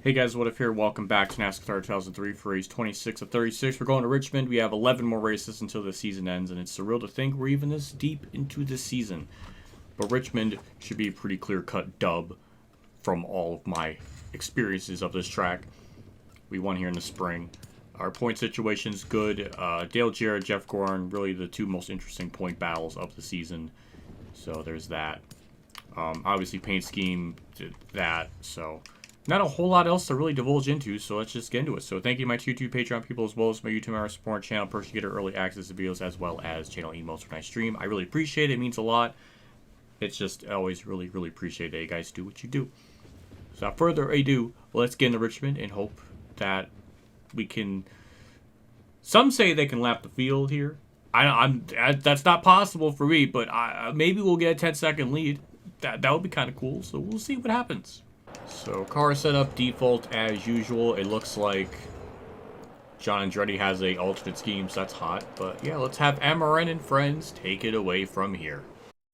Hey guys, What If here? Welcome back to NASCAR 2003 for race 26 of 36. We're going to Richmond. We have 11 more races until the season ends, and it's surreal to think we're even this deep into the season. But Richmond should be a pretty clear-cut dub from all of my experiences of this track. We won here in the spring. Our point situation's good. Dale Jarrett, Jeff Gordon, really the two most interesting point battles of the season. So there's that. Obviously, paint scheme did that, so not a whole lot else to really divulge into, so let's just get into it. So thank you to my YouTube Patreon people as well as my YouTube member support channel. Personally get early access to videos as well as channel emails when I stream. I really appreciate it. It means a lot. It's just always really appreciate that you guys do what you do. So without further ado, let's get into Richmond and hope that we can... Some say they can lap the field here. That's not possible for me, but maybe we'll get a 10-second lead. That would be kind of cool, so we'll see what happens. So, car setup default as usual. It looks like John Andretti has a alternate scheme, so that's hot. But yeah, let's have MRN and friends take it away from here.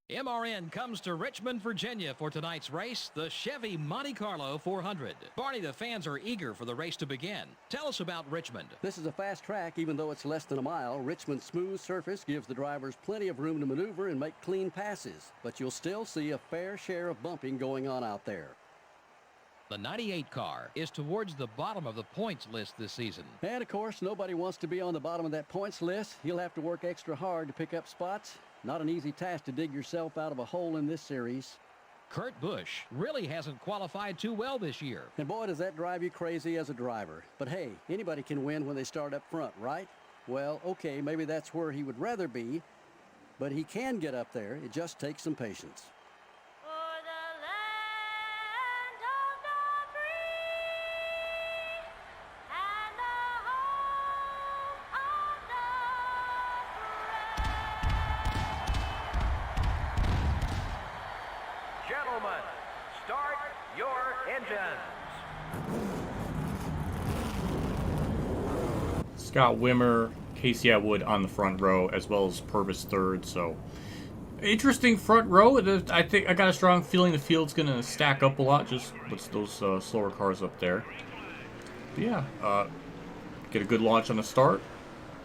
MRN comes to Richmond, Virginia for tonight's race, the Chevy Monte Carlo 400. Barney, the fans are eager for the race to begin. Tell us about Richmond. This is a fast track, even though it's less than a mile. Richmond's smooth surface gives the drivers plenty of room to maneuver and make clean passes. But you'll still see a fair share of bumping going on out there. The 98 car is towards the bottom of the points list this season. And, of course, nobody wants to be on the bottom of that points list. You'll have to work extra hard to pick up spots. Not an easy task to dig yourself out of a hole in this series. Kurt Busch really hasn't qualified too well this year. And boy, does that drive you crazy as a driver. But hey, anybody can win when they start up front, right? Well, okay, maybe that's where he would rather be, but he can get up there. It just takes some patience. Gentlemen, start your engines. Scott Wimmer, Casey Atwood on the front row, as well as Purvis third. So interesting front row. I think I got a strong feeling the field's gonna stack up a lot, just with those slower cars up there. But yeah, get a good launch on the start,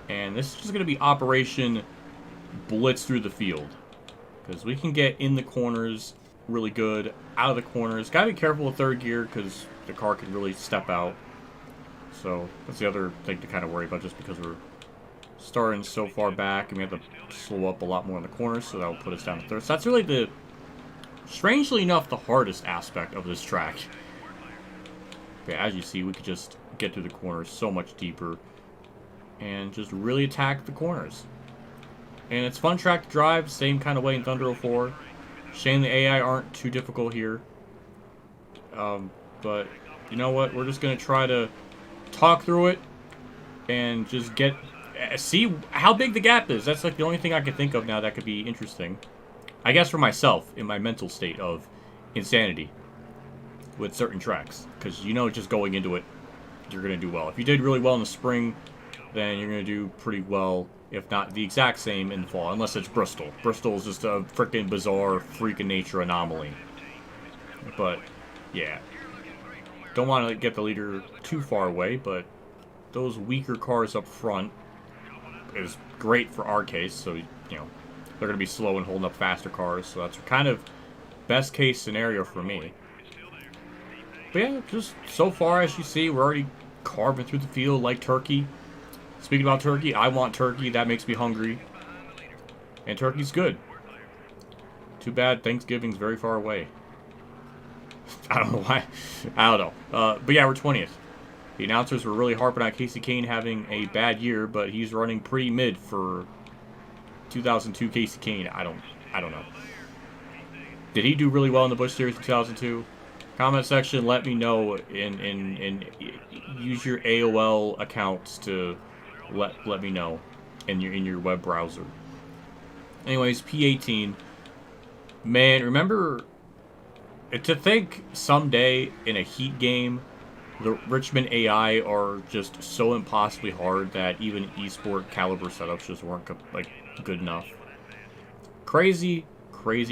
and this is just gonna be Operation Blitz through the field, because we can get in the corners really good, out of the corners. Gotta be careful with third gear because the car can really step out. So that's the other thing to kind of worry about, just because we're starting so far back and we have to slow up a lot more in the corners, so that will put us down to third. So that's really the, strangely enough, the hardest aspect of this track. Okay, as you see, we could just get through the corners so much deeper and just really attack the corners. And it's a fun track to drive, same kind of way in Thunder 04. Shame the AI aren't too difficult here. But you know what? We're just going to try to talk through it and just see how big the gap is. That's like the only thing I can think of now that could be interesting. I guess for myself, in my mental state of insanity with certain tracks. Because you know, just going into it, you're going to do well. If you did really well in the spring, then you're going to do pretty well, if not the exact same in the fall, unless it's Bristol. Bristol is just a freaking bizarre, freak of nature anomaly. But, yeah. Don't want to get the leader too far away, but those weaker cars up front is great for our case. So, you know, they're going to be slow and holding up faster cars. So that's kind of best case scenario for me. But yeah, just so far, as you see, we're already carving through the field like turkey. Speaking about turkey, I want turkey. That makes me hungry. And turkey's good. Too bad Thanksgiving's very far away. I don't know why. I don't know. But yeah, we're 20th. The announcers were really harping on Kasey Kahne having a bad year, but he's running pretty mid for 2002 Kasey Kahne. I don't know. Did he do really well in the Busch Series in 2002? Comment section, let me know, and use your AOL accounts to let me know in your web browser. Anyways, P18. Man, remember to think someday in a heat game the Richmond AI are just so impossibly hard that even esport caliber setups just weren't like good enough. Crazy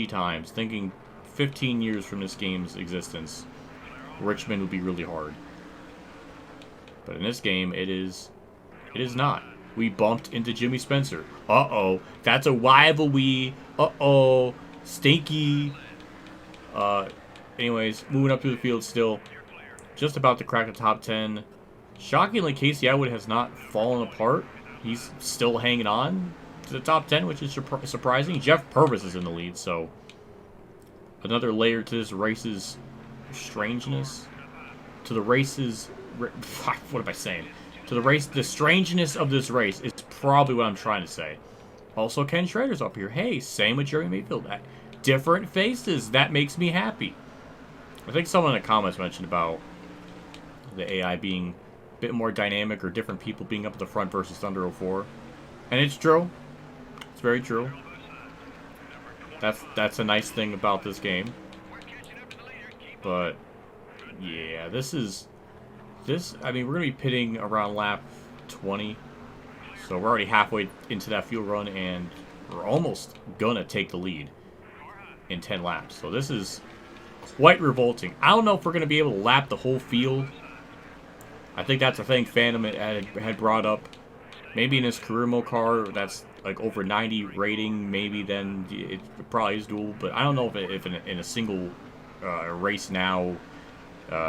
times. Thinking 15 years from this game's existence, Richmond would be really hard. But in this game, it is not. We bumped into Jimmy Spencer. Uh-oh. That's a rivalry. Uh-oh. Stinky. Anyways, moving up through the field still. Just about to crack the top 10. Shockingly, Casey Atwood has not fallen apart. He's still hanging on to the top 10, which is surprising. Jeff Purvis is in the lead, so another layer to this race's strangeness. To the race's... What am I saying? To the race, the strangeness of this race is probably what I'm trying to say. Also, Ken Schrader's up here. Hey, same with Jerry Mayfield. Different faces. That makes me happy. I think someone in the comments mentioned about the AI being a bit more dynamic or different people being up at the front versus under 04. And it's true. It's very true. That's a nice thing about this game. But, yeah, I mean, we're going to be pitting around lap 20. So we're already halfway into that fuel run, and we're almost going to take the lead in 10 laps. So this is quite revolting. I don't know if we're going to be able to lap the whole field. I think that's a thing Phantom had brought up. Maybe in his career mode car, that's like over 90 rating. Maybe then it probably is doable. But I don't know if in a single race now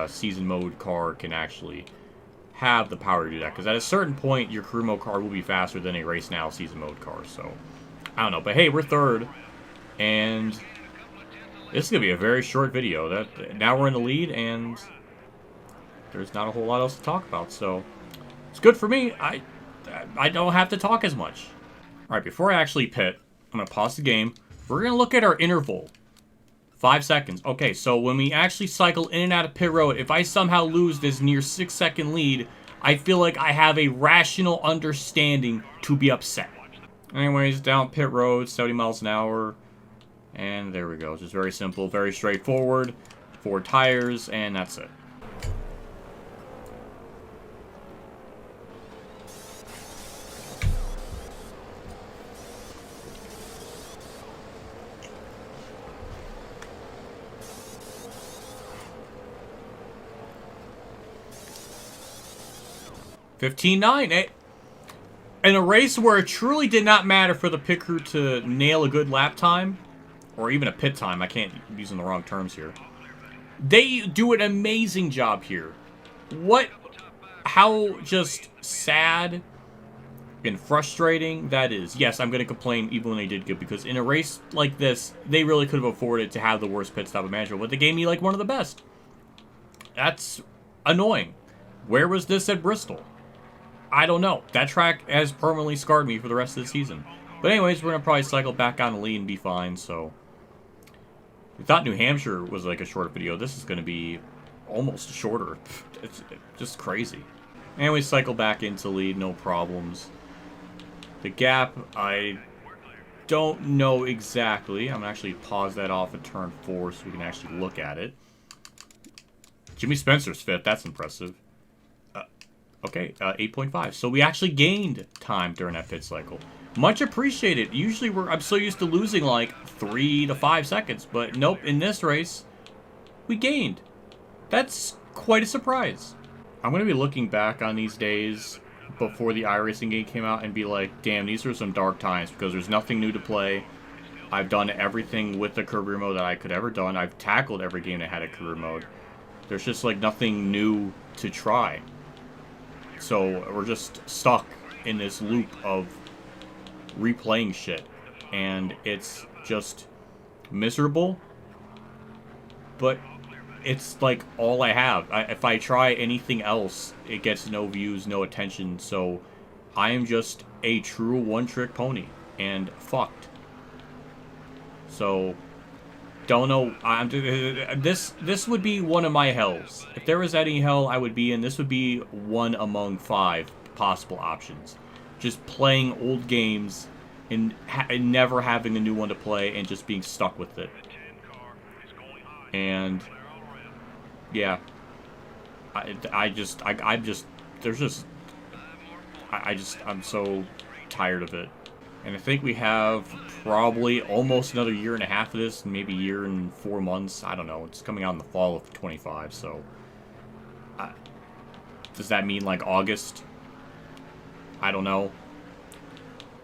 season mode car can actually have the power to do that, because at a certain point your career mode car will be faster than a race now season mode car. So I don't know, but hey, we're third, and this is gonna be a very short video. Now we're in the lead, and there's not a whole lot else to talk about, so it's good for me. I don't have to talk as much. All right, before I actually pit, I'm gonna pause the game. We're gonna look at our interval. 5 seconds. Okay, so when we actually cycle in and out of pit road, if I somehow lose this near 6-second lead, I feel like I have a rational understanding to be upset. Anyways, down pit road, 70 miles an hour. And there we go. Just very simple, very straightforward. 4 tires, and that's it. $15.9. In a race where it truly did not matter for the pit crew to nail a good lap time, or even a pit time, I can't, I'm using the wrong terms here. They do an amazing job here. How just sad and frustrating that is. Yes, I'm going to complain even when they did good, because in a race like this, they really could have afforded to have the worst pit stop imaginable, but they gave me like one of the best. That's annoying. Where was this at Bristol? I don't know. That track has permanently scarred me for the rest of the season. But anyways, we're going to probably cycle back on the lead and be fine, so. We thought New Hampshire was like a short video. This is going to be almost shorter. It's just crazy. And we cycle back into lead, no problems. The gap, I don't know exactly. I'm going to actually pause that off at turn 4 so we can actually look at it. Jimmy Spencer's 5th. That's impressive. Okay, 8.5. So we actually gained time during that pit cycle. Much appreciated. Usually I'm so used to losing like 3 to 5 seconds, but nope, in this race, we gained. That's quite a surprise. I'm going to be looking back on these days before the iRacing game came out and be like, damn, these are some dark times, because there's nothing new to play. I've done everything with the career mode that I could ever done. I've tackled every game that had a career mode. There's just like nothing new to try. So we're just stuck in this loop of replaying shit, and it's just miserable, but it's like all I have. If I try anything else, it gets no views, no attention, so I am just a true one-trick pony, and fucked. So don't know. This would be one of my hells. If there was any hell I would be in, this would be one among 5 possible options. Just playing old games and never having a new one to play and just being stuck with it. And yeah, I'm so tired of it. And I think we have probably almost another year and a half of this, maybe a year and 4 months. I don't know. It's coming out in the fall of 25, so Does that mean like August? I don't know.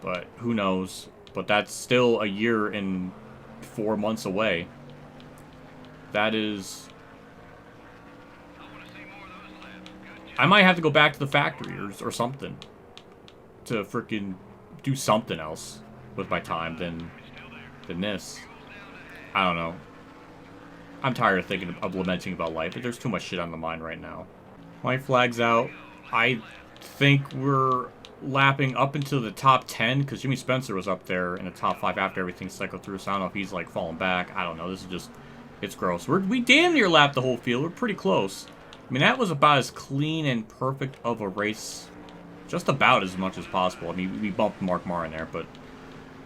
But who knows? But that's still a year and 4 months away. That is... I might have to go back to the factory or something. To freaking do something else with my time than this. I don't know. I'm tired of thinking of lamenting about life, but there's too much shit on the mind right now. My flag's out. I think we're lapping up into the top 10, because Jimmy Spencer was up there in the top 5 after everything cycled through, so I don't know if he's, like, falling back. I don't know. This is just... It's gross. We damn near lapped the whole field. We're pretty close. I mean, that was about as clean and perfect of a race. Just about as much as possible. I mean, we bumped Mark Marr in there, but...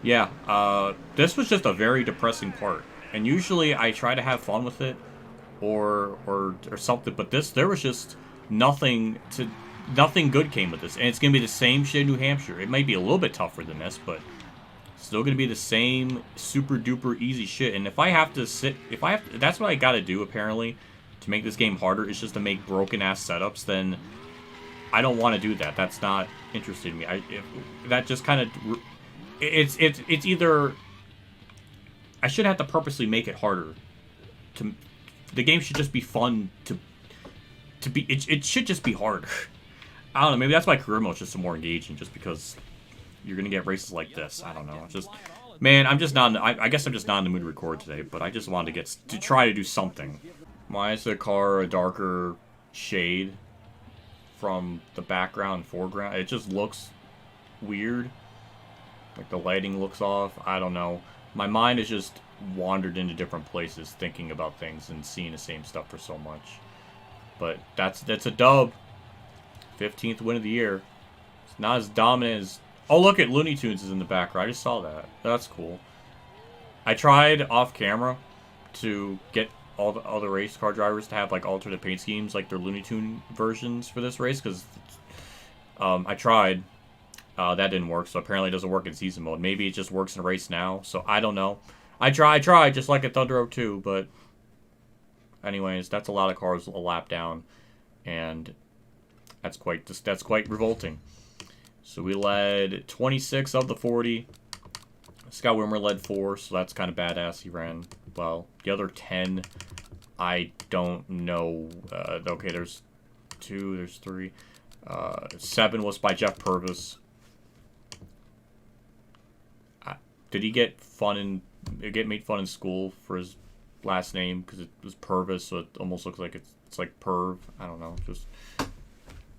Yeah, this was just a very depressing part. And usually I try to have fun with it or something, but there was just nothing good came with this. And it's going to be the same shit in New Hampshire. It might be a little bit tougher than this, but still going to be the same super duper easy shit. And if I have to that's what I got to do apparently to make this game harder, is just to make broken ass setups, then I don't want to do that. That's not interesting to me. That just kind of... It's either I should have to purposely make it harder. The game should just be fun to be. It should just be harder. I don't know. Maybe that's why career mode is just more engaging, just because you're gonna get races like this. I don't know. Just man, I'm just not. I guess I'm just not in the mood to record today. But I just wanted to try to do something. Why is the car a darker shade from the background and foreground? It just looks weird. Like the lighting looks off. I don't know. My mind has just wandered into different places thinking about things and seeing the same stuff for so much. But that's a dub. 15th win of the year. It's not as dominant as... Oh, look at Looney Tunes is in the background. I just saw that. That's cool. I tried off camera to get all the other race car drivers to have like alternate paint schemes, like their Looney Tune versions for this race, because I tried. That didn't work, so apparently it doesn't work in season mode. Maybe it just works in race now, so I don't know. I tried, just like at Thunder 02, but... Anyways, that's a lot of cars a lap down, and that's quite revolting. So we led 26 of the 40. Scott Wimmer led 4, so that's kind of badass. He ran well. The other 10, I don't know. Okay, there's 2, there's 3. 7 was by Jeff Purvis. Did he get made fun in school for his last name because it was Purvis, so it almost looks like it's like Perv. I don't know. Just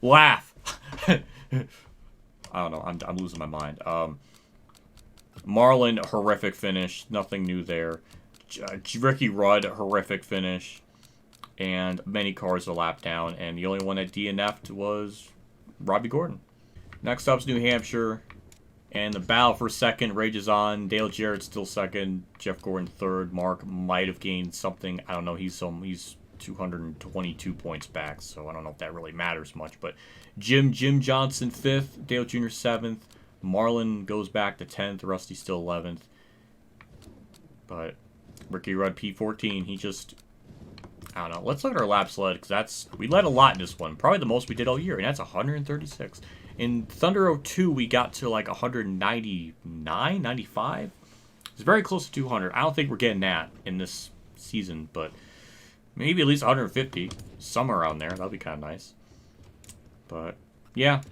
laugh. I don't know. I'm losing my mind. Marlin, horrific finish. Nothing new there. Ricky Rudd, horrific finish. And many cars a lap down. And the only one that DNF'd was Robbie Gordon. Next up's New Hampshire. And the battle for second rages on. Dale Jarrett still second. Jeff Gordon third. Mark might have gained something. I don't know. He's 222 points back, so I don't know if that really matters much. But Jim Johnson fifth. Dale Jr. seventh. Marlin goes back to 10th. Rusty still 11th. But Ricky Rudd P14. He just... I don't know. Let's look at our laps led, because we led a lot in this one. Probably the most we did all year, and that's 136. In Thunder 02, we got to like 199, 95. It's very close to 200. I don't think we're getting that in this season, but maybe at least 150. Somewhere around there. That'll be kind of nice. But, yeah.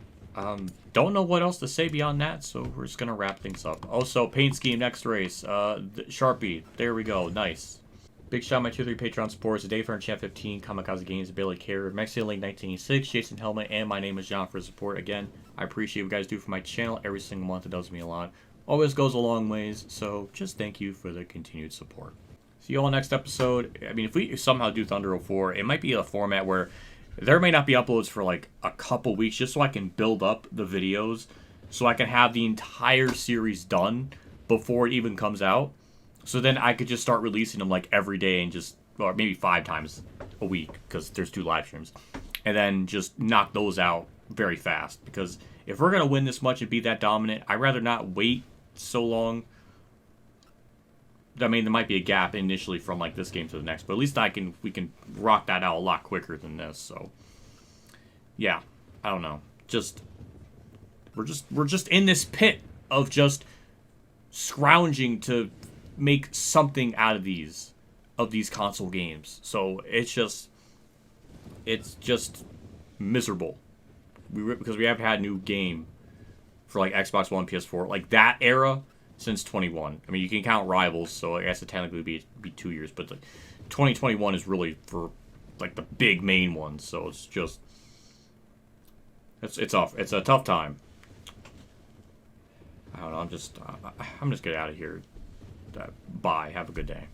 Don't know what else to say beyond that, so we're just going to wrap things up. Also, paint scheme next race. Sharpie. There we go. Nice. Big shout out to my 2-3 Patreon supporters. Dave Fern, Champ 15, Kamikazegames, Bailey Carrier, Mexican Link 1986, Jason Hellman, and my name is John for support. Again, I appreciate what you guys do for my channel every single month. It does me a lot. Always goes a long ways, so just thank you for the continued support. See you all next episode. I mean, if we somehow do Thunder 04, it might be a format where there may not be uploads for like a couple weeks, just so I can build up the videos, so I can have the entire series done before it even comes out. So then I could just start releasing them like every day and just, or maybe 5 times a week, because there's 2 live streams. And then just knock those out very fast. Because if we're going to win this much and be that dominant, I'd rather not wait so long. I mean, there might be a gap initially from like this game to the next, but at least we can rock that out a lot quicker than this. So yeah, I don't know. We're just in this pit of just scrounging to make something out of these console games. So it's just miserable. Because we haven't had a new game for like Xbox One, PS4, like that era since 21. I mean, you can count Rivals, so I guess it technically would be 2 years, but like 2021 is really for like the big main ones. So it's just it's a tough time. I don't know. I'm just gonna get out of here. Bye. Have a good day.